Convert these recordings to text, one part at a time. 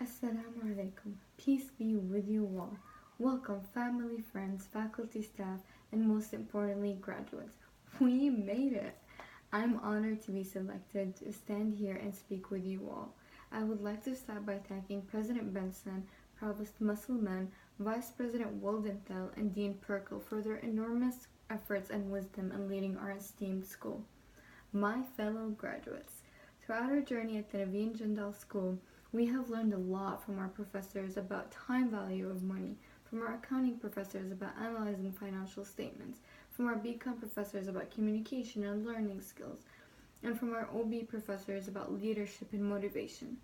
Assalamu alaikum. Peace be with you all. Welcome, family, friends, faculty, staff, and most importantly, graduates. We made it! I'm honored to be selected to stand here and speak with you all. I would like to start by thanking President Benson, Provost Musselman, Vice President Wildenthal, and Dean Perkle for their enormous efforts and wisdom in leading our esteemed school. My fellow graduates, throughout our journey at the Naveen Jindal School, we have learned a lot from our professors about time value of money, from our accounting professors about analyzing financial statements, from our BCom professors about communication and learning skills, and from our OB professors about leadership and motivation.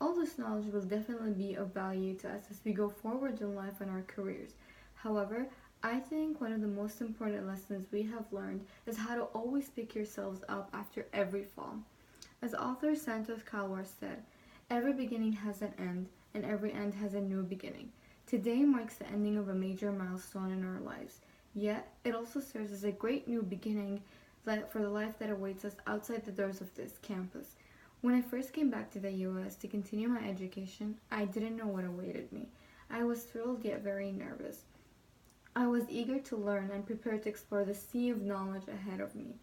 All this knowledge will definitely be of value to us as we go forward in life and our careers. However, I think one of the most important lessons we have learned is how to always pick yourselves up after every fall. As author Santos Kalwar said, every beginning has an end, and every end has a new beginning. Today marks the ending of a major milestone in our lives, yet it also serves as a great new beginning for the life that awaits us outside the doors of this campus. When I first came back to the US to continue my education, I didn't know what awaited me. I was thrilled yet very nervous. I was eager to learn and prepared to explore the sea of knowledge ahead of me.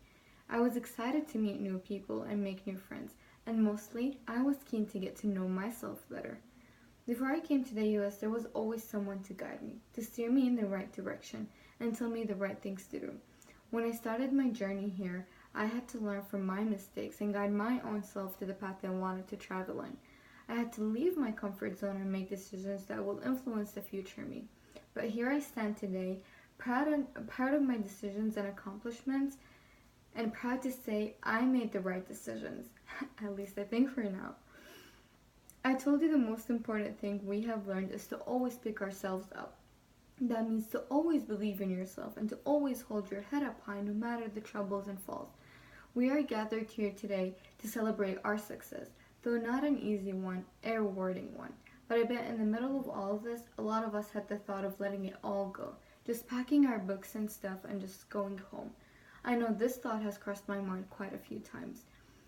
I was excited to meet new people and make new friends, and mostly, I was keen to get to know myself better. Before I came to the US, there was always someone to guide me, to steer me in the right direction, and tell me the right things to do. When I started my journey here, I had to learn from my mistakes and guide my own self to the path I wanted to travel in. I had to leave my comfort zone and make decisions that will influence the future me. But here I stand today, proud of my decisions and accomplishments, and proud to say I made the right decisions, at least I think for now. I told you the most important thing we have learned is to always pick ourselves up. That means to always believe in yourself and to always hold your head up high no matter the troubles and falls. We are gathered here today to celebrate our success, though not an easy one, a rewarding one. But I bet in the middle of all of this, a lot of us had the thought of letting it all go, just packing our books and stuff and just going home. I know this thought has crossed my mind quite a few times.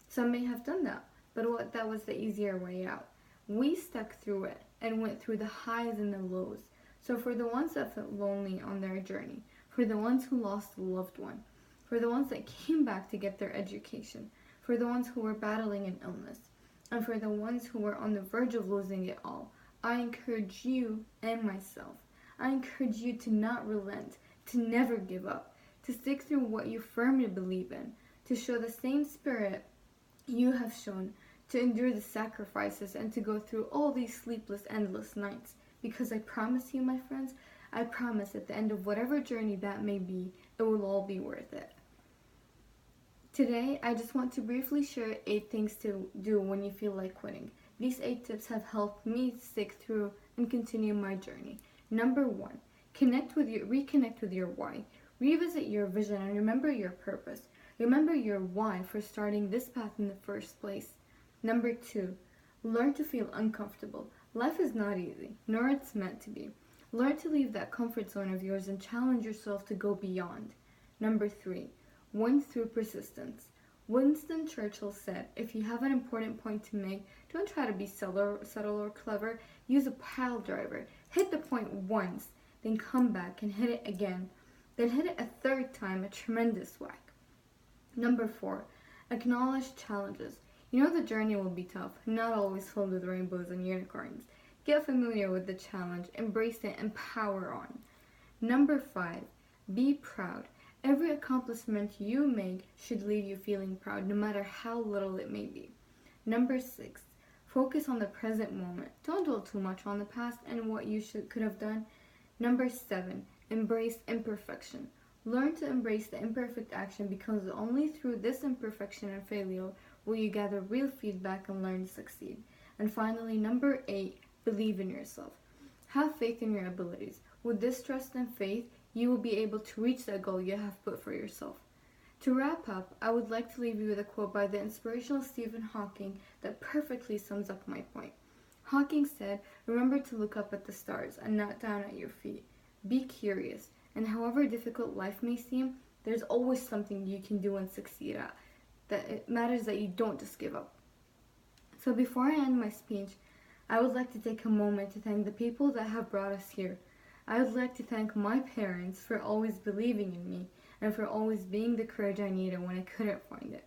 Some may have done that, but that was the easier way out. We stuck through it and went through the highs and the lows. So for the ones that felt lonely on their journey, for the ones who lost a loved one, for the ones that came back to get their education, for the ones who were battling an illness, and for the ones who were on the verge of losing it all, I encourage you and myself. I encourage you to not relent, to never give up, to stick through what you firmly believe in, to show the same spirit you have shown, to endure the sacrifices and to go through all these sleepless, endless nights. Because I promise you, my friends, I promise at the end of whatever journey that may be, it will all be worth it. Today, I just want to briefly share 8 things to do when you feel like quitting. These 8 tips have helped me stick through and continue my journey. Number 1, reconnect with your why. Revisit your vision and remember your purpose. Remember your why for starting this path in the first place. Number 2, learn to feel uncomfortable. Life is not easy, nor it's meant to be. Learn to leave that comfort zone of yours and challenge yourself to go beyond. Number 3, win through persistence. Winston Churchill said, if you have an important point to make, don't try to be subtle or clever. Use a pile driver. Hit the point once, then come back and hit it again. Then hit it a 3rd time, a tremendous whack. Number 4, acknowledge challenges. You know the journey will be tough, not always filled with rainbows and unicorns. Get familiar with the challenge, embrace it, and power on. Number 5, be proud. Every accomplishment you make should leave you feeling proud, no matter how little it may be. Number 6, focus on the present moment. Don't dwell too much on the past and what you could have done. Number 7, embrace imperfection. Learn to embrace the imperfect action because only through this imperfection and failure will you gather real feedback and learn to succeed. And finally, number 8, believe in yourself. Have faith in your abilities. With this trust and faith, you will be able to reach that goal you have put for yourself. To wrap up, I would like to leave you with a quote by the inspirational Stephen Hawking that perfectly sums up my point. Hawking said, "Remember to look up at the stars and not down at your feet. Be curious, and however difficult life may seem, there's always something you can do and succeed at. That it matters that you don't just give up." So before I end my speech, I would like to take a moment to thank the people that have brought us here. I would like to thank my parents for always believing in me and for always being the courage I needed when I couldn't find it.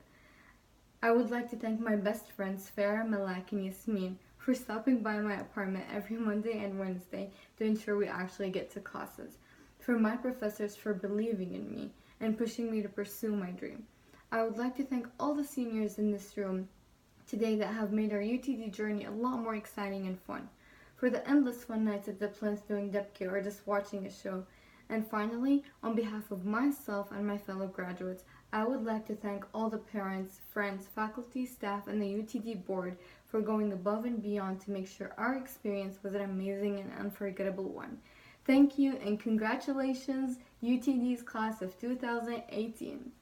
I would like to thank my best friends Farah, Malak, and Yasmin for stopping by my apartment every Monday and Wednesday to ensure we actually get to classes. For my professors for believing in me and pushing me to pursue my dream. I would like to thank all the seniors in this room today that have made our UTD journey a lot more exciting and fun. For the endless fun nights at the Plinth doing Depke or just watching a show. And finally, on behalf of myself and my fellow graduates, I would like to thank all the parents, friends, faculty, staff, and the UTD board for going above and beyond to make sure our experience was an amazing and unforgettable one. Thank you and congratulations, UTD's class of 2018.